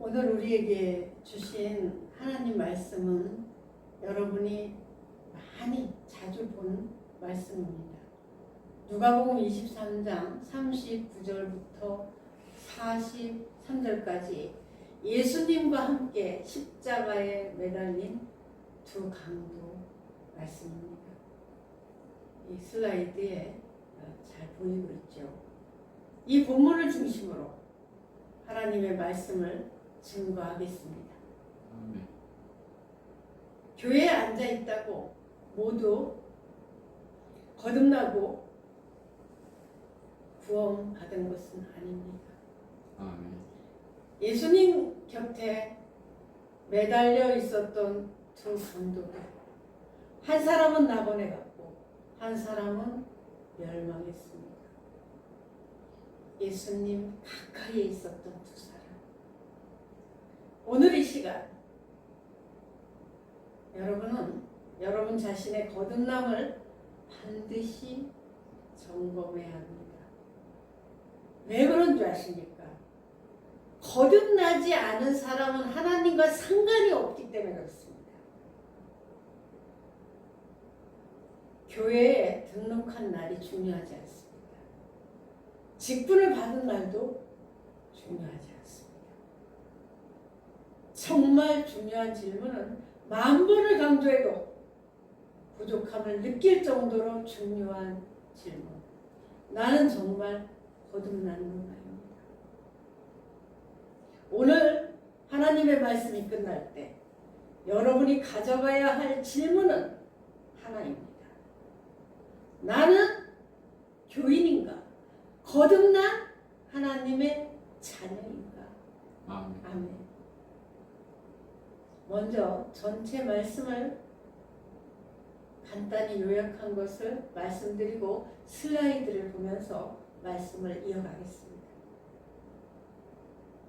오늘 우리에게 주신 하나님 말씀은 여러분이 많이 자주 본 말씀입니다. 누가복음 23장 39절부터 43절까지 예수님과 함께 십자가에 매달린 두 강도 말씀입니다. 이 슬라이드에 잘 보이고 있죠. 이 본문을 중심으로 하나님의 말씀을 증거하겠습니다. 교회에 앉아 있다고 모두 거듭나고 구원받은 것은 아닙니다. 예수님 곁에 매달려 있었던 두 강도들, 한 사람은 낙원에 갔고 한 사람은 멸망했습니다. 예수님 가까이에 있었던 두 사람. 오늘 이 시간 여러분은 여러분 자신의 거듭남을 반드시 점검해야 합니다. 왜 그런 줄 아십니까? 거듭나지 않은 사람은 하나님과 상관이 없기 때문에 그렇습니다. 교회에 등록한 날이 중요하지 않습니다. 직분을 받은 날도 중요하지 않습니다. 정말 중요한 질문은 만 번을 강조해도 부족함을 느낄 정도로 중요한 질문. 나는 정말 거듭난 건가입니다. 오늘 하나님의 말씀이 끝날 때 여러분이 가져가야 할 질문은 하나입니다. 나는 교인인가? 거듭난 하나님의 자녀인가? 아멘. 먼저 전체 말씀을 간단히 요약한 것을 말씀드리고 슬라이드를 보면서 말씀을 이어가겠습니다.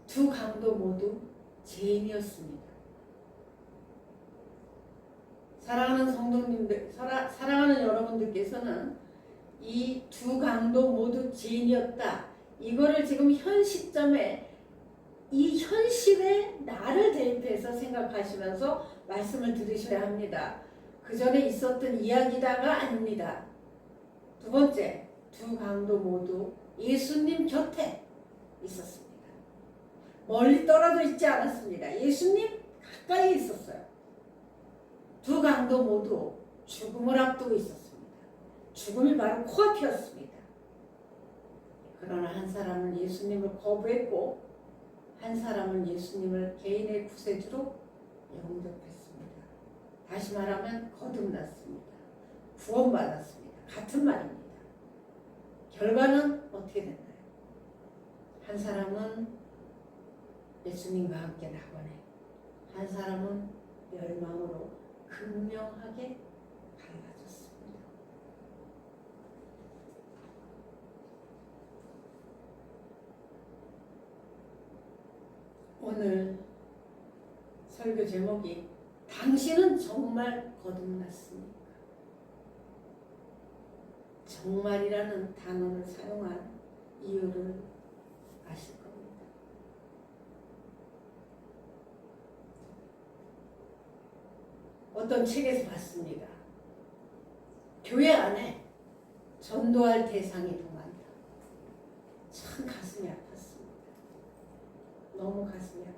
두 강도 모두 죄인이었습니다. 사랑하는 성도님들, 사랑하는 여러분들께서는 이 두 강도 모두 죄인이었다. 이거를 지금 현 시점에 이 현실의 나를 대입해서 생각하시면서 말씀을 들으셔야 합니다. 그 전에 있었던 이야기다가 아닙니다. 두 번째, 두 강도 모두 예수님 곁에 있었습니다. 멀리 떨어져 있지 않았습니다. 예수님 가까이 있었어요. 두 강도 모두 죽음을 앞두고 있었습니다. 죽음이 바로 코앞이었습니다. 그러나 한 사람은 예수님을 거부했고 한 사람은 예수님을 개인의 구세주로 영접했습니다. 다시 말하면 거듭났습니다. 구원받았습니다. 같은 말입니다. 결과는 어떻게 됐나요? 한 사람은 예수님과 함께 낙원에, 한 사람은 멸망으로 극명하게 갈라졌습니다. 오늘 설교 제목이 당신은 정말 거듭났습니까? 정말이라는 단어를 사용한 이유를 아실 겁니다. 어떤 책에서 봤습니다. 교회 안에 전도할 대상이 더 많다. 참 가슴이 아팠습니다. 너무 가슴이 아팠어요.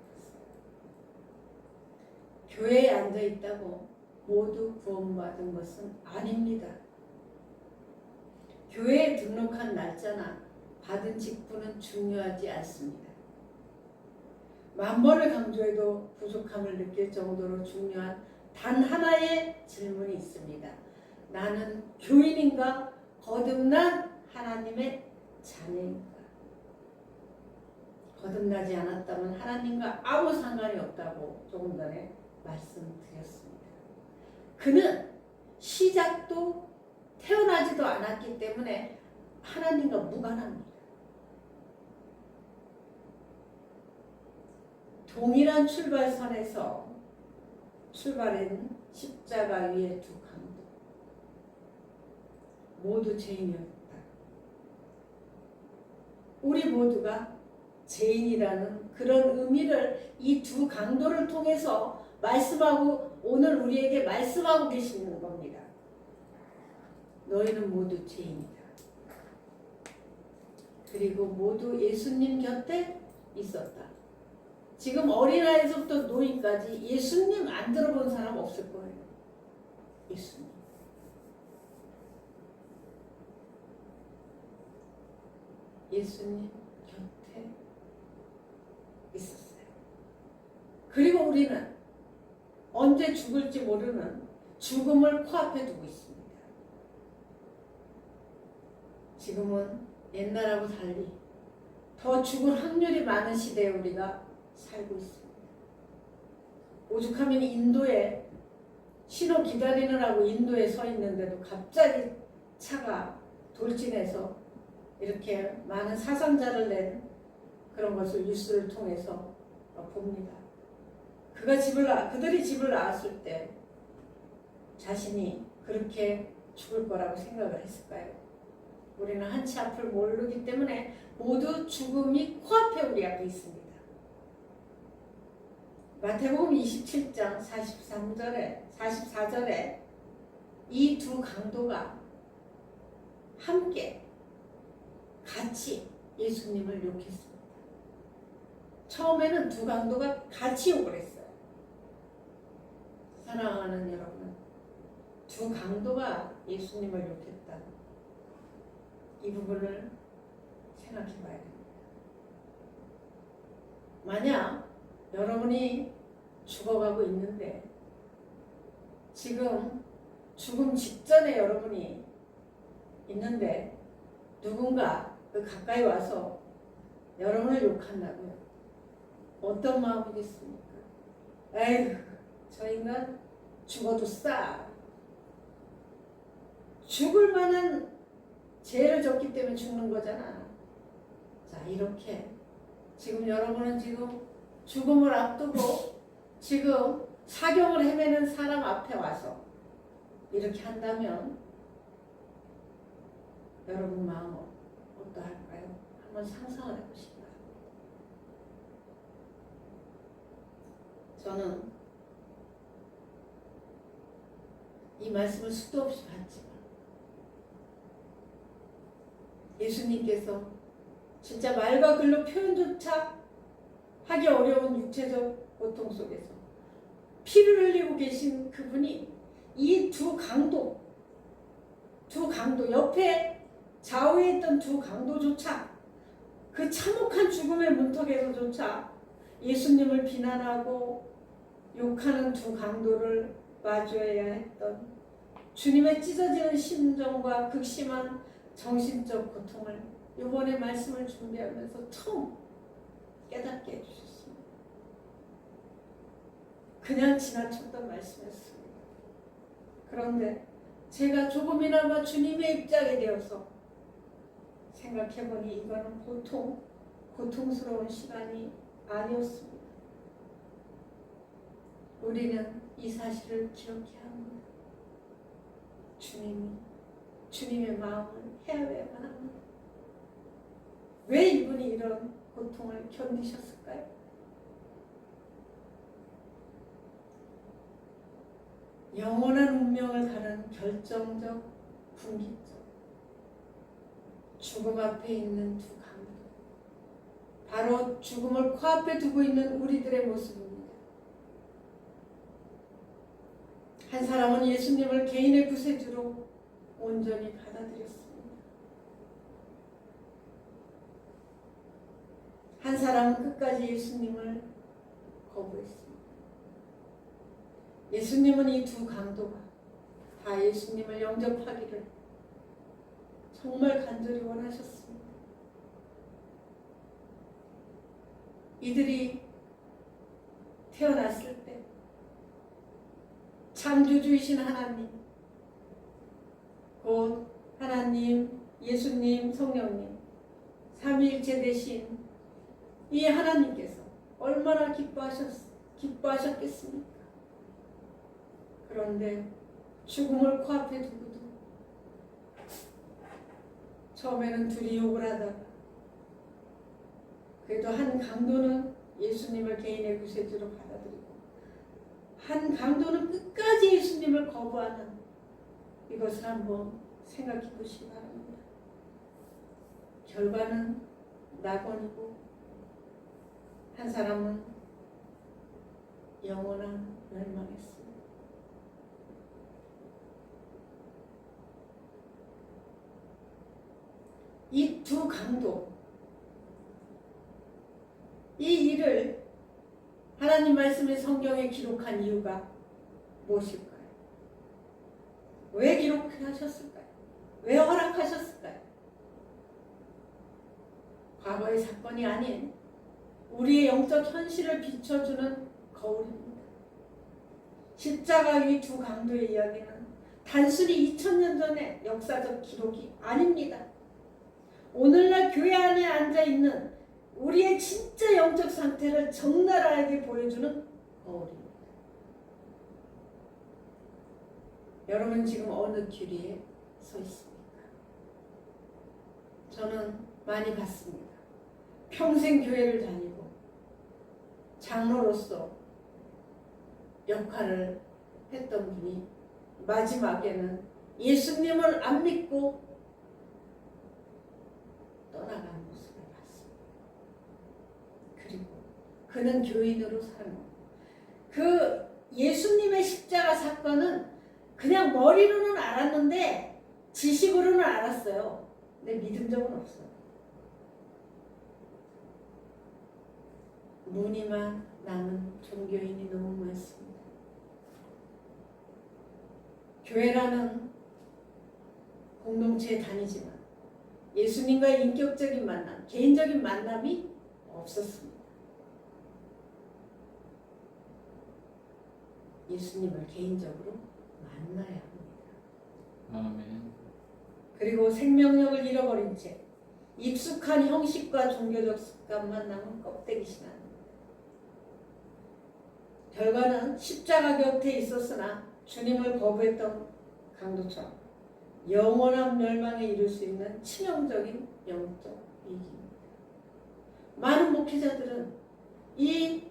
교회에 앉아 있다고 모두 구원받은 것은 아닙니다. 교회에 등록한 날짜나 받은 직분은 중요하지 않습니다. 만 번을 강조해도 부족함을 느낄 정도로 중요한 단 하나의 질문이 있습니다. 나는 교인인가? 거듭난 하나님의 자녀인가? 거듭나지 않았다면 하나님과 아무 상관이 없다고 조금 전에 말씀드렸습니다. 그는 시작도 태어나지도 않았기 때문에 하나님과 무관합니다. 동일한 출발선에서 출발한 십자가 위의 두 강도 모두 죄인이었다. 우리 모두가 죄인이라는 그런 의미를 이 두 강도를 통해서 말씀하고 오늘 우리에게 말씀하고 계시는 겁니다. 너희는 모두 죄인이다. 그리고 모두 예수님 곁에 있었다. 지금 어린아이에서부터 노인까지 예수님 안 들어본 사람 없을 거예요. 예수님. 예수님 곁에 있었어요. 그리고 우리는 언제 죽을지 모르는 죽음을 코앞에 두고 있습니다. 지금은 옛날하고 달리 더 죽을 확률이 많은 시대에 우리가 살고 있습니다. 오죽하면 인도에 신호 기다리느라고 인도에 서 있는데도 갑자기 차가 돌진해서 이렇게 많은 사상자를 낸 그런 것을 뉴스를 통해서 봅니다. 그들이 집을 나왔을 때 자신이 그렇게 죽을 거라고 생각을 했을까요? 우리는 한치 앞을 모르기 때문에 모두 죽음이 코앞에 우리 앞에 있습니다. 마태복음 27장 44절에 이 두 강도가 함께 같이 예수님을 욕했습니다. 처음에는 두 강도가 같이 욕을 했어요. 사랑하는 여러분, 두 강도가 예수님을 욕했다. 이 부분을 생각해 봐야 됩니다. 만약 여러분이 죽어가고 있는데 지금 죽음 직전에 여러분이 있는데 누군가 그 가까이 와서 여러분을 욕한다고요. 어떤 마음이겠습니까? 에휴, 저 인간 죽어도 싸. 죽을 만한 죄를 졌기 때문에 죽는 거잖아. 자, 이렇게 지금 여러분은 지금 죽음을 앞두고 지금 사경을 헤매는 사람 앞에 와서 이렇게 한다면 여러분 마음은 어떠할까요? 한번 상상을 해보시기 바랍니다. 저는 이 말씀을 수도 없이 봤지만 예수님께서 진짜 말과 글로 표현조차 하기 어려운 육체적 고통 속에서 피를 흘리고 계신 그분이 이 두 강도 옆에 좌우에 있던 두 강도조차 그 참혹한 죽음의 문턱에서조차 예수님을 비난하고 욕하는 두 강도를 마주해야 했던 주님의 찢어지는 심정과 극심한 정신적 고통을 이번에 말씀을 준비하면서 처음 깨닫게 해주셨습니다. 그냥 지나쳤던 말씀이었습니다. 그런데 제가 조금이나마 주님의 입장이 되어서 생각해보니 이거는 고통스러운 시간이 아니었습니다. 우리는 이 사실을 기억해야 합니다. 주님의 마음을 헤아려야만 합니다. 왜 이분이 이런 고통을 견디셨을까요? 영원한 운명을 가는 결정적 분기점, 죽음 앞에 있는 두 강도, 바로 죽음을 코앞에 두고 있는 우리들의 모습입니다. 한 사람은 예수님을 개인의 구세주로 온전히 받아들였습니다. 한 사람은 끝까지 예수님을 거부했습니다. 예수님은 이 두 강도가 다 예수님을 영접하기를 정말 간절히 원하셨습니다. 이들이 태어났을 때 창조주이신 하나님, 곧 하나님, 예수님, 성령님, 삼위일체 되신 이 하나님께서 얼마나 기뻐하셨겠습니까? 그런데 죽음을 코앞에 두고도 처음에는 둘이 욕을 하다가 그래도 한 강도는 예수님을 개인의 구세주로 받아들이고 한 강도는 끝까지 예수님을 거부하는 이것을 한번 생각해 보시기 바랍니다. 결과는 낙원이고 한 사람은 영원한 멸망했습니다. 이 두 강도, 이 일을 하나님 말씀의 성경에 기록한 이유가 무엇일까요? 왜 기록하셨을까요? 왜 허락하셨을까요? 과거의 사건이 아닌 우리의 영적 현실을 비춰주는 거울입니다. 십자가 위 두 강도의 이야기는 단순히 2000년 전의 역사적 기록이 아닙니다. 오늘날 교회 안에 앉아있는 우리의 진짜 영적 상태를 적나라하게 보여주는 거울입니다. 여러분 지금 어느 길이에 서 있습니까? 저는 많이 봤습니다. 평생 교회를 다니고 장로로서 역할을 했던 분이 마지막에는 예수님을 안 믿고 떠나가는 모습을 봤습니다. 그리고 그는 교인으로 사는 그 예수님의 십자가 사건은 그냥 머리로는 알았는데 지식으로는 알았어요. 근데 믿은 적은 없어요. 무늬만 남은 종교인이 너무 많습니다. 교회라는 공동체에 다니지만 예수님과의 인격적인 만남, 개인적인 만남이 없었습니다. 예수님을 개인적으로 만나야 합니다. 아멘. 그리고 생명력을 잃어버린 채 익숙한 형식과 종교적 습관만 남은 껍데기 신앙입니다. 결과는 십자가 곁에 있었으나 주님을 거부했던 강도처럼 영원한 멸망에 이를 수 있는 치명적인 영적 위기입니다. 많은 목회자들은 이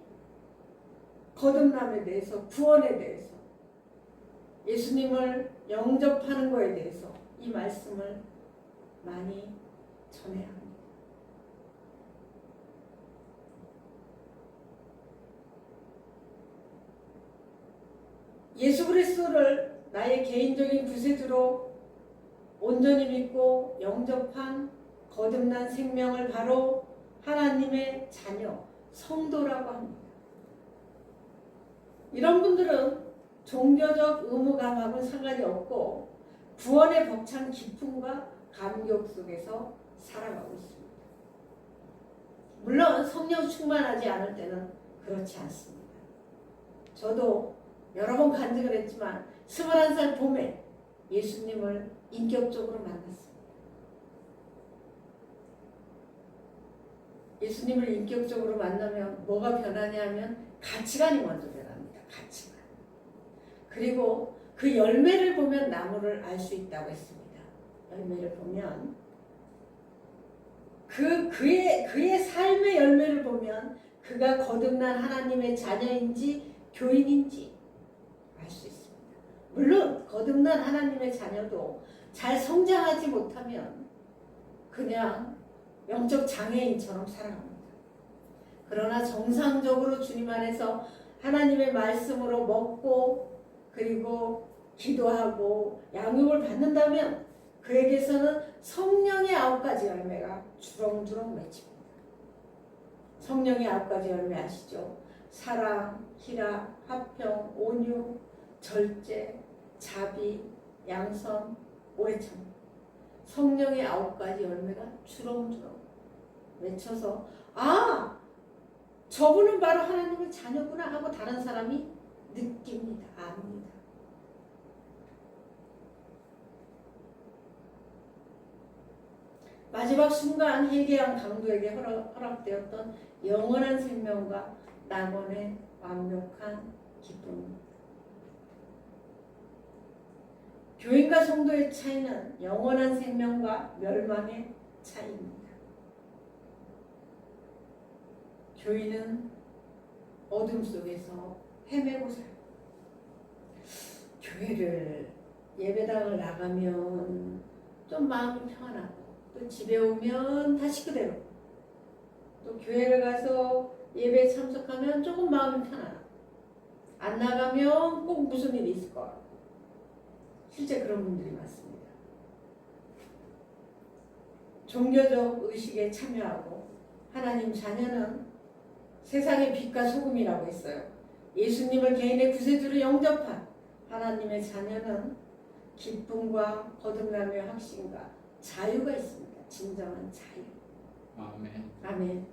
거듭남에 대해서, 구원에 대해서, 예수님을 영접하는 것에 대해서 이 말씀을 많이 전해야 합니다. 예수 그리스도를 나의 개인적인 구세주로 온전히 믿고 영접한 거듭난 생명을 바로 하나님의 자녀, 성도라고 합니다. 이런 분들은 종교적 의무 감합은 상관이 없고 구원의 벅찬 기쁨과 감격 속에서 살아가고 있습니다. 물론 성령 충만하지 않을 때는 그렇지 않습니다. 저도 여러 번 간증을 했지만 21살 봄에 예수님을 인격적으로 만났습니다. 예수님을 인격적으로 만나면 뭐가 변하냐 하면 가치관이 먼저 변합니다. 가치관. 그리고 그 열매를 보면 나무를 알 수 있다고 했습니다. 열매를 보면 그의 삶의 열매를 보면 그가 거듭난 하나님의 자녀인지 교인인지 알 수 있습니다. 물론 거듭난 하나님의 자녀도 잘 성장하지 못하면 그냥 영적 장애인처럼 살아갑니다. 그러나 정상적으로 주님 안에서 하나님의 말씀으로 먹고 그리고 기도하고 양육을 받는다면 그에게서는 성령의 9가지 열매가 주렁주렁 맺힙니다. 성령의 9가지 열매 아시죠? 사랑, 희락, 화평, 온유, 절제, 자비, 양선, 오해참. 성령의 9가지 열매가 주렁주렁 맺혀서 아! 저분은 바로 하나님의 자녀구나 하고 다른 사람이 느낍니다. 압니다. 마지막 순간 회개한 강도에게 허락되었던 영원한 생명과 낙원의 완벽한 기쁨입니다. 교인과 성도의 차이는 영원한 생명과 멸망의 차이입니다. 교인은 어둠 속에서 헤매고 살고, 교회를 예배당을 나가면 좀 마음이 평안하고, 또 집에 오면 다시 그대로, 또 교회를 가서 예배에 참석하면 조금 마음이 편안하고, 안 나가면 꼭 무슨 일이 있을 것 같고, 실제 그런 분들이 많습니다. 종교적 의식에 참여하고, 하나님 자녀는 세상의 빛과 소금이라고 했어요. 예수님을 개인의 구세주로 영접한 하나님의 자녀는 기쁨과 거듭남의 확신과 자유가 있습니다. 진정한 자유. 아멘. 아멘.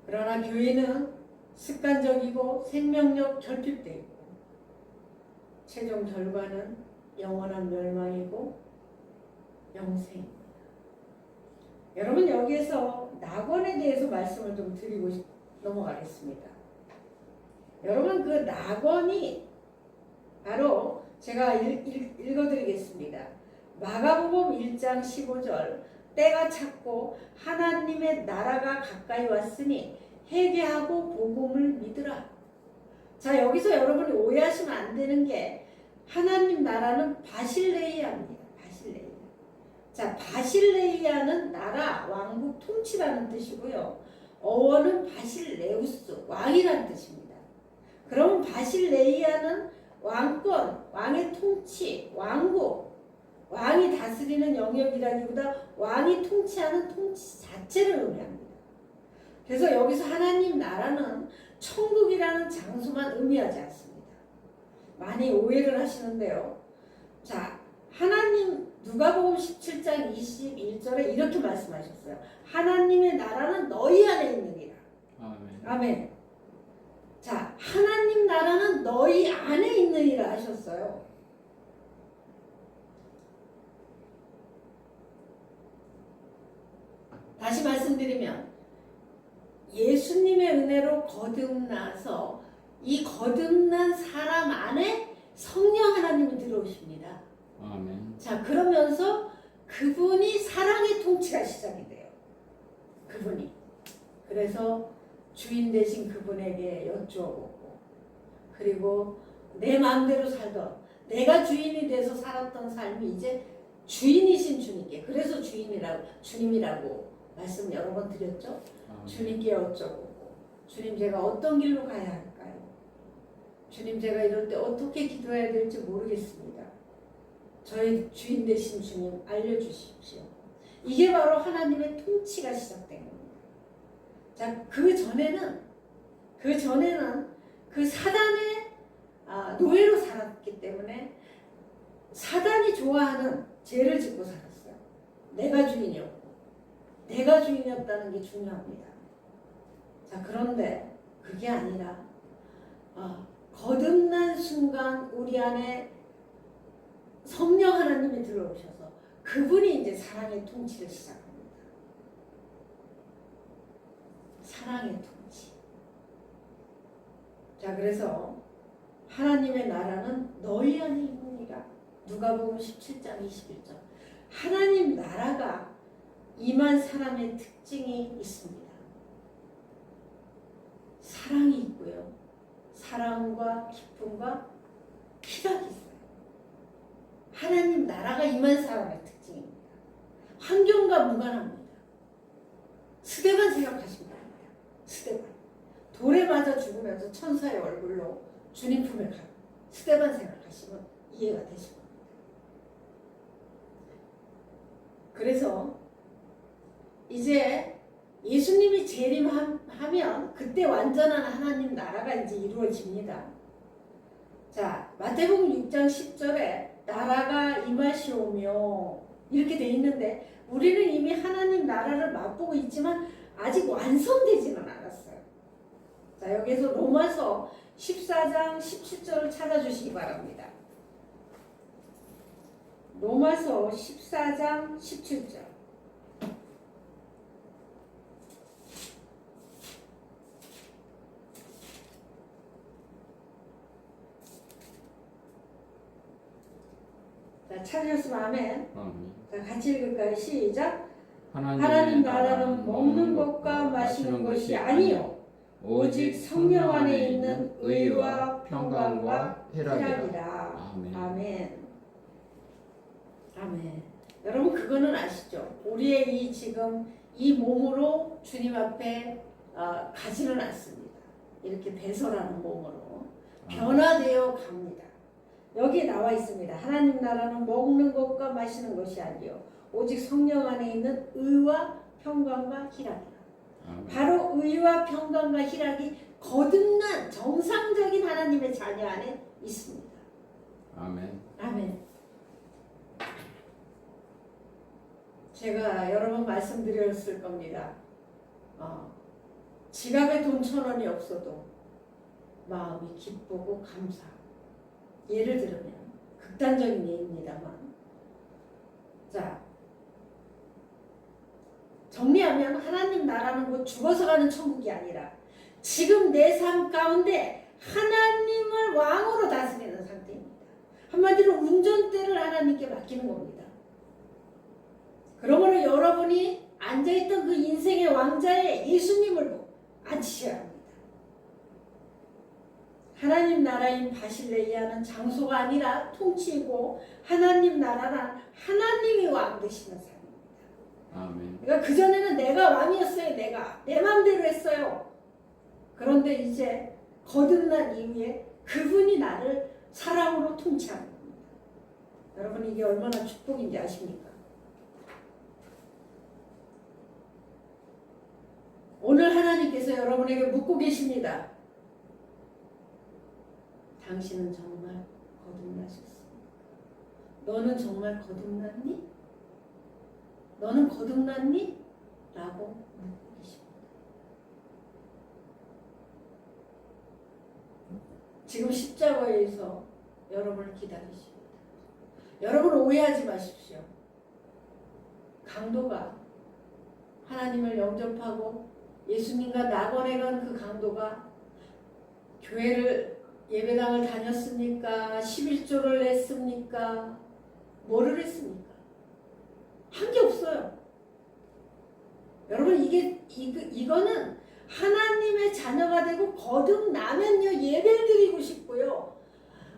그러나 교회는 습관적이고 생명력 결핍되어 있고, 최종 결과는 영원한 멸망이고 영생입니다. 여러분, 여기에서 낙원에 대해서 말씀을 좀 드리고 넘어가겠습니다. 여러분, 그 낙원이 바로 제가 읽어드리겠습니다. 마가복음 1장 15절, 때가 찼고 하나님의 나라가 가까이 왔으니 회개하고 복음을 믿으라. 자, 여기서 여러분이 오해하시면 안 되는 게, 하나님 나라는 바실레이아입니다. 바실레이아. 자, 바실레이아는 나라, 왕국, 통치라는 뜻이고요. 어원은 바실레우스, 왕이라는 뜻입니다. 그럼 바실레이아는 왕권, 왕의 통치, 왕국, 왕이 다스리는 영역이라기보다 왕이 통치하는 통치 자체를 의미합니다. 그래서 여기서 하나님 나라는 천국이라는 장소만 의미하지 않습니다. 많이 오해를 하시는데요. 자, 하나님 누가복음 17장 21절에 이렇게 말씀하셨어요. 하나님의 나라는 너희 안에 있느니라. 아멘. 아멘. 자, 하나님 나라는 너희 안에 있느니라 하셨어요. 다시 말씀드리면, 예수님의 은혜로 거듭나서 이 거듭난 사람 안에 성령 하나님이 들어오십니다. 아멘. 자, 그러면서 그분이 사랑의 통치가 시작이 돼요. 그분이. 그래서 주인 되신 그분에게 여쭈어보고, 그리고 내 마음대로 살던, 내가 주인이 돼서 살았던 삶이 이제 주인이신 주님께, 그래서 주님이라고 말씀 여러 번 드렸죠. 아멘. 주님께 여쭤보고, 주님, 제가 어떤 길로 가야 할까요? 주님, 제가 이럴 때 어떻게 기도해야 될지 모르겠습니다. 저희 주인 되신 주님 알려주십시오. 이게 바로 하나님의 통치가 시작된 겁니다. 자, 그 전에는 그 사단의 노예로 살았기 때문에 사단이 좋아하는 죄를 짓고 살았어요. 내가 주인이었고, 내가 주인이었다는 게 중요합니다. 자, 그런데 그게 아니라 거듭난 순간 우리 안에 성령 하나님이 들어오셔서 그분이 이제 사랑의 통치를 시작합니다. 사랑의 통치. 자, 그래서 하나님의 나라는 너희 안에 있느니라. 누가복음 17장 21절. 하나님 나라가 임한 사람의 특징이 있습니다. 사랑이 있고요. 사랑과 기쁨과 희락이 있어요. 하나님 나라가 임한 사람의 특징입니다. 환경과 무관합니다. 스데반 생각하시면 됩니다. 스데반. 돌에 맞아 죽으면서 천사의 얼굴로 주님 품에 가요. 스데반 생각하시면 이해가 되실 겁니다. 그래서 이제 예수님이 재림하면 그때 완전한 하나님 나라가 이제 이루어집니다. 자, 마태복음 6장 10절에 나라가 임하시오며 이렇게 돼 있는데, 우리는 이미 하나님 나라를 맛보고 있지만 아직 완성되지는 않았어요. 자, 여기서 로마서 14장 17절을 찾아주시기 바랍니다. 로마서 14장 17절. 자, 찾으셨으면 아멘. 아멘. 자, 같이 읽을까요? 시작. 하나님 나라는 먹는 것과 마시는 것이 아니요 오직 성령 안에 있는 의와 평강과 희락이라. 아멘. 아멘. 아멘. 여러분 그거는 아시죠? 우리의 이 지금 이 몸으로 주님 앞에 가지는 않습니다. 이렇게 배설하는 몸으로 변화되어 갑니다. 여기 나와 있습니다. 하나님 나라는 먹는 것과 마시는 것이 아니요 오직 성령 안에 있는 의와 평강과 희락이라. 아멘. 바로 의와 평강과 희락이 거듭난 정상적인 하나님의 자녀 안에 있습니다. 아멘. 아멘. 제가 여러 번 말씀드렸을 겁니다. 지갑에 돈 1,000원이 없어도 마음이 기쁘고 감사하고. 예를 들면 극단적인 예입니다만, 자 정리하면 하나님 나라는 곧 죽어서 가는 천국이 아니라 지금 내 삶 가운데 하나님을 왕으로 다스리는 상태입니다. 한마디로 운전대를 하나님께 맡기는 겁니다. 그러므로 여러분이 앉아있던 그 인생의 왕자에 예수님을 앉히셔야 합니다. 하나님 나라인 바실레이아는 장소가 아니라 통치이고 하나님 나라란 하나님이 왕 되시는 삶입니다. 아멘. 그러니까 그전에는 내가 왕이었어요. 내가 내 마음대로 했어요. 그런데 이제 거듭난 이후에 그분이 나를 사랑으로 통치하는 겁니다. 여러분 이게 얼마나 축복인지 아십니까? 오늘 하나님께서 여러분에게 묻고 계십니다. 당신은 정말 거듭나셨습니까? 너는 정말 거듭났니? 너는 거듭났니? 라고 묻고 계십니다. 지금 십자가에서 여러분을 기다리십니다. 여러분 오해하지 마십시오. 강도가 하나님을 영접하고 예수님과 낙원에 간 그 강도가 교회를 예배당을 다녔습니까? 11조를 냈습니까? 뭐를 했습니까? 한 게 없어요. 여러분 이거는 하나님의 자녀가 되고 거듭나면요 예배를 드리고 싶고요.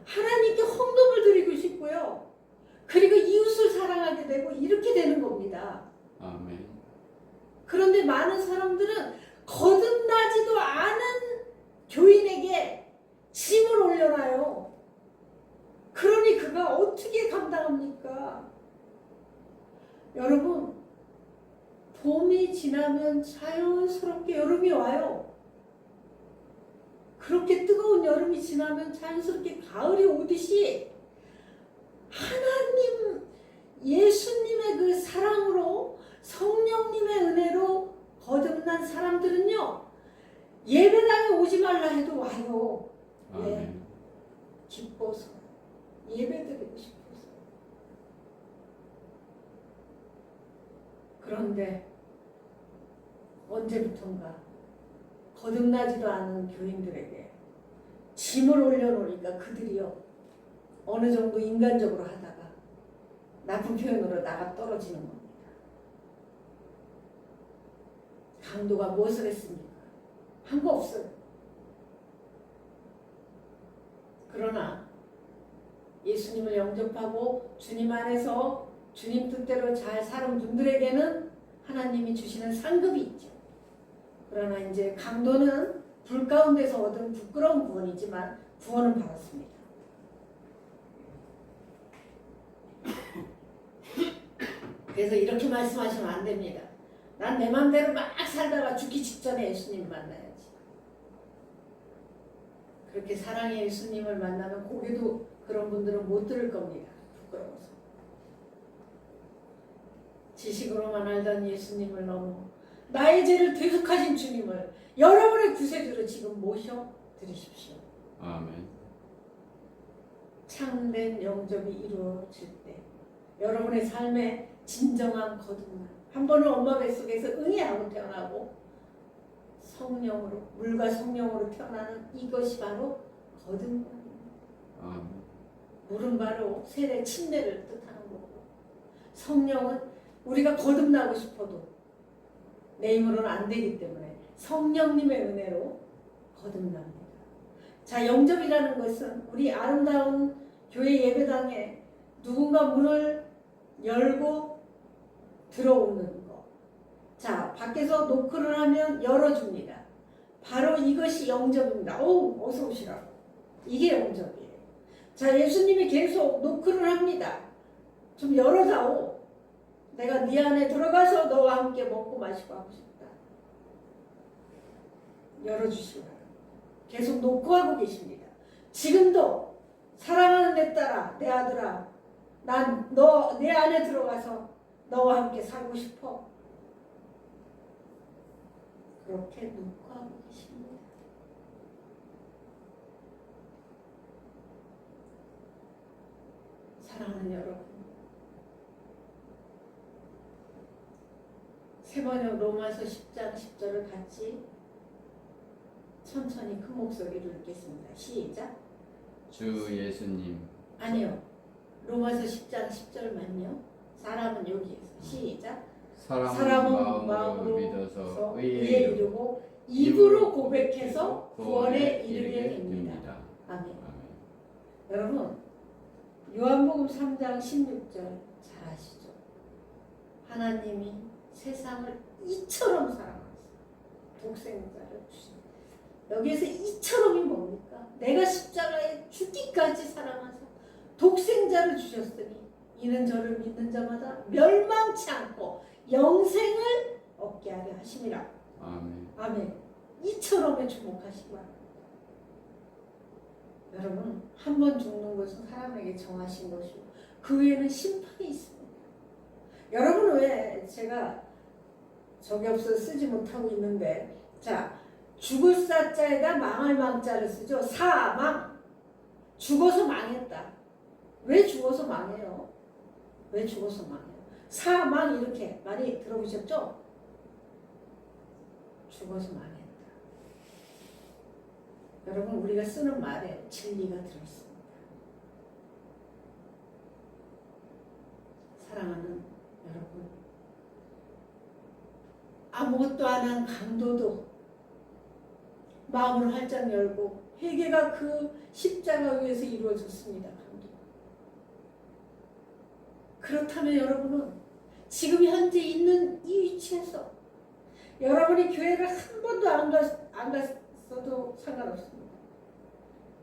하나님께 헌금을 드리고 싶고요. 그리고 이웃을 사랑하게 되고 이렇게 되는 겁니다. 아멘. 그런데 많은 사람들은 거듭나지도 않은 교인에게 짐을 올려놔요. 그러니 그가 어떻게 감당합니까? 여러분 봄이 지나면 자연스럽게 여름이 와요. 그렇게 뜨거운 여름이 지나면 자연스럽게 가을이 오듯이 하나님 예수님의 그 사랑으로 성령님의 은혜로 거듭난 사람들은요 예배당에 오지 말라 해도 와요. 왜? 아멘. 기뻐서 예배드리고 싶어서. 그런데 언제부턴가 거듭나지도 않은 교인들에게 짐을 올려놓으니까 그들이요 어느 정도 인간적으로 하다가 나쁜 표현으로 나가 떨어지는 겁니다. 강도가 무엇을 했습니까? 한 거 없어요. 그러나 예수님을 영접하고 주님 안에서 주님 뜻대로 잘 사는 분들에게는 하나님이 주시는 상급이 있죠. 그러나 이제 강도는 불 가운데서 얻은 부끄러운 구원이지만 구원은 받았습니다. 그래서 이렇게 말씀하시면 안 됩니다. 난 내 맘대로 막 살다가 죽기 직전에 예수님 만나야지. 그렇게 사랑의 예수님을 만나면 고개도 그런 분들은 못 들을 겁니다. 부끄러워서. 지식으로만 알던 예수님을 넘어 나의 죄를 대속하신 주님을 여러분의 구세주로 지금 모셔 드리십시오. 아멘. 참된 영접이 이루어질 때 여러분의 삶에 진정한 거듭남, 한 번은 엄마 뱃속에서 응애하고 태어나고 성령으로, 물과 성령으로 태어나는 이것이 바로 거듭남입니다. 아멘. 물은 바로 세례, 침례를 뜻하는 거고 성령은 우리가 거듭나고 싶어도 내 힘으로는 안 되기 때문에 성령님의 은혜로 거듭납니다. 자, 영접이라는 것은 우리 아름다운 교회 예배당에 누군가 문을 열고 들어오는 것. 자, 밖에서 노크를 하면 열어줍니다. 바로 이것이 영접입니다. 오, 어서 오시라고. 이게 영접이에요. 자, 예수님이 계속 노크를 합니다. 좀 열어다오. 내가 네 안에 들어가서 너와 함께 먹고 마시고 하고 싶다. 열어주시기 바랍니다. 계속 노크하고 계십니다. 지금도 사랑하는 내 딸아, 내 아들아, 난 너 내 안에 들어가서 너와 함께 살고 싶어. 그렇게 노크하고 계십니다. 사랑하는 여러분, 세 번역 로마서 10장 10절을 같이 천천히 큰 목소리로 읽겠습니다. 시작. 주 예수님. 아니요. 로마서 10장 10절만요. 사람은 여기에서. 시작. 사람은 마음으로 믿어서 의에 이르고 입으로 고백해서 구원에 이르게 됩니다. 아멘. 아멘. 여러분, 요한복음 3장 16절 잘 아시죠? 하나님이 세상을 이처럼 사랑하셨어요. 독생자를 주신. 여기에서 이처럼이 뭡니까? 내가 십자가에 죽기까지 사랑하사 독생자를 주셨으니 이는 저를 믿는 자마다 멸망치 않고 영생을 얻게 하려 하심이라. 아멘. 아멘. 이처럼에 주목하시기 바랍니다. 여러분, 한 번 죽는 것은 사람에게 정하신 것이고 그 외에는 심판이 있습니다. 여러분, 왜 제가 적이 없어서 쓰지 못하고 있는데, 자, 죽을 사자에다 망할 망자를 쓰죠. 사망. 죽어서 망했다. 왜 죽어서 망해요? 왜 죽어서 망해요? 사망 이렇게 많이 들어보셨죠? 죽어서 망했다. 여러분, 우리가 쓰는 말에 진리가 들어있습니다. 사랑하는 여러분, 아무것도 안 한 강도도 마음을 활짝 열고 회개가 그 십자가 위에서 이루어졌습니다. 강도. 그렇다면 여러분은 지금 현재 있는 이 위치에서 여러분이 교회를 한 번도 안 갔어도 상관없습니다.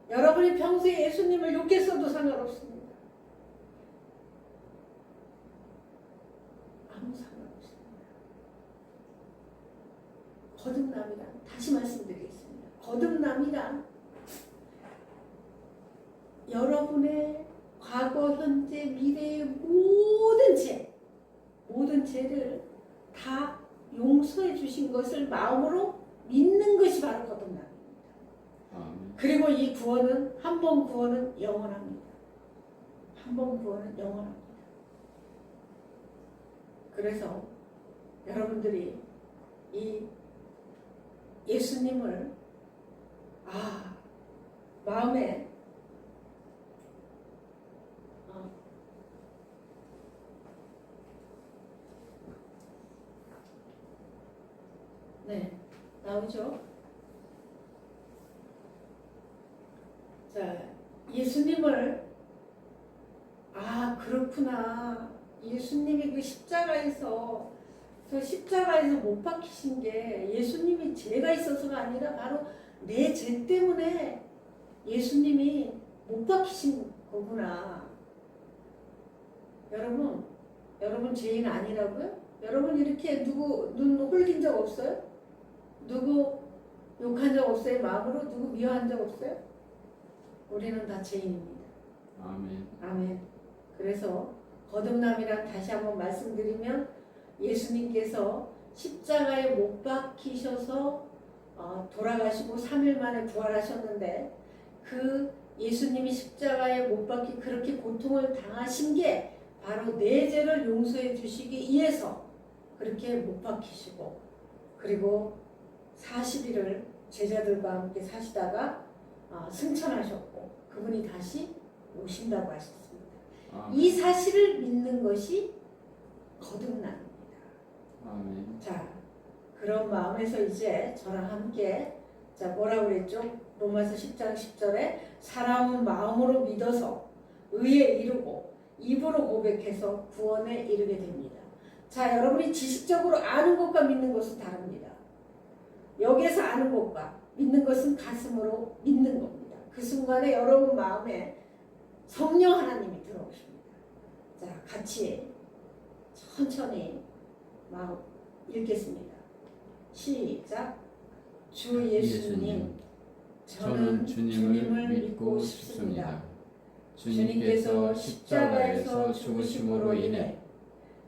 여러분이 평소에 예수님을 욕했어도 상관없습니다. 아무 상관없습니다. 거듭남이란, 다시 말씀드리겠습니다. 거듭남이란 여러분의 과거, 현재, 미래의 모든 죄를 다 용서해 주신 것을 마음으로 믿는 것이 바로 거듭남입니다. 아멘. 그리고 이 구원은, 한 번 구원은 영원합니다. 한 번 구원은 영원합니다. 그래서 여러분들이 이 예수님을 마음에 네, 나오죠? 자, 예수님을 그렇구나. 예수님이 그 십자가에서 못 박히신 게 예수님이 죄가 있어서가 아니라 바로 내 죄 때문에 예수님이 못 박히신 거구나. 여러분 죄인 아니라고요? 여러분 이렇게 누구 눈 홀린 적 없어요? 누구 욕한 적 없어요? 마음으로 누구 미워한 적 없어요? 우리는 다 죄인입니다. 아멘. 아멘. 그래서 거듭남이란, 다시 한번 말씀드리면, 예수님께서 십자가에 못 박히셔서 돌아가시고 3일 만에 부활하셨는데, 그 예수님이 십자가에 못 박히 그렇게 고통을 당하신 게 바로 내 죄를 용서해 주시기 위해서 그렇게 못 박히시고, 그리고 40일을 제자들과 함께 사시다가 승천하셨고 그분이 다시 오신다고 하셨습니다. 아멘. 이 사실을 믿는 것이 거듭남입니다. 아멘. 자, 그런 마음에서 이제 저랑 함께 자, 뭐라고 그랬죠? 로마서 10장 10절에 사람은 마음으로 믿어서 의에 이르고 입으로 고백해서 구원에 이르게 됩니다. 자, 여러분이 지식적으로 아는 것과 믿는 것은 다릅니다. 여기에서 아는 것과 믿는 것은 가슴으로 믿는 겁니다. 그 순간에 여러분 마음에 성령 하나님이 들어오십니다. 자, 같이 천천히 마음 읽겠습니다. 시작. 주 예수님, 저는 주님을 믿고 싶습니다. 주님께서 십자가에서 죽으심으로 인해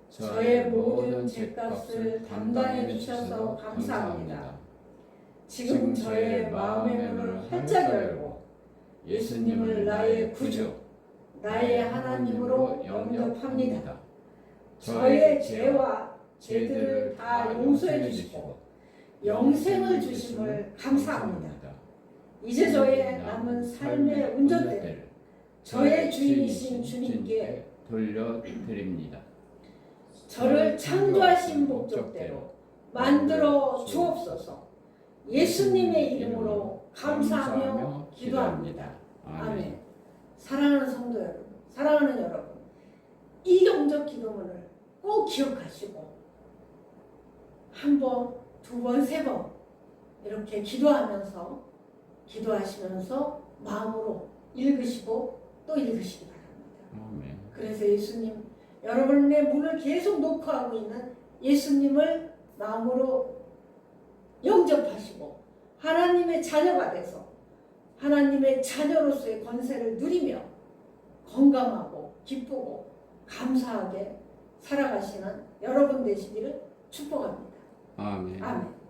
저의 모든 죄값을 담당해 주셔서 감사합니다. 지금 저의 마음의 문을 활짝 열고 예수님을 나의 구주, 나의 하나님으로 영접합니다. 저의 죄와 죄들을 다 용서해 주시고 영생을 주심을 감사합니다. 이제 저의 남은 삶의 운전대를 저의 주인이신 주님께 돌려드립니다. 저를 창조하신 목적대로 만들어 주옵소서. 예수님의 이름으로 감사하며 기도합니다. 아멘. 사랑하는 성도 여러분, 사랑하는 여러분, 이 영접 기도문을 꼭 기억하시고 한 번, 두 번, 세 번 이렇게 기도하시면서 마음으로 읽으시고 또 읽으시기 바랍니다. 아멘. 그래서 예수님, 여러분의 문을 계속 노크하고 있는 예수님을 마음으로 영접하시고 하나님의 자녀가 돼서 하나님의 자녀로서의 권세를 누리며 건강하고 기쁘고 감사하게 살아가시는 여러분 되시기를 축복합니다. 아멘. 아멘.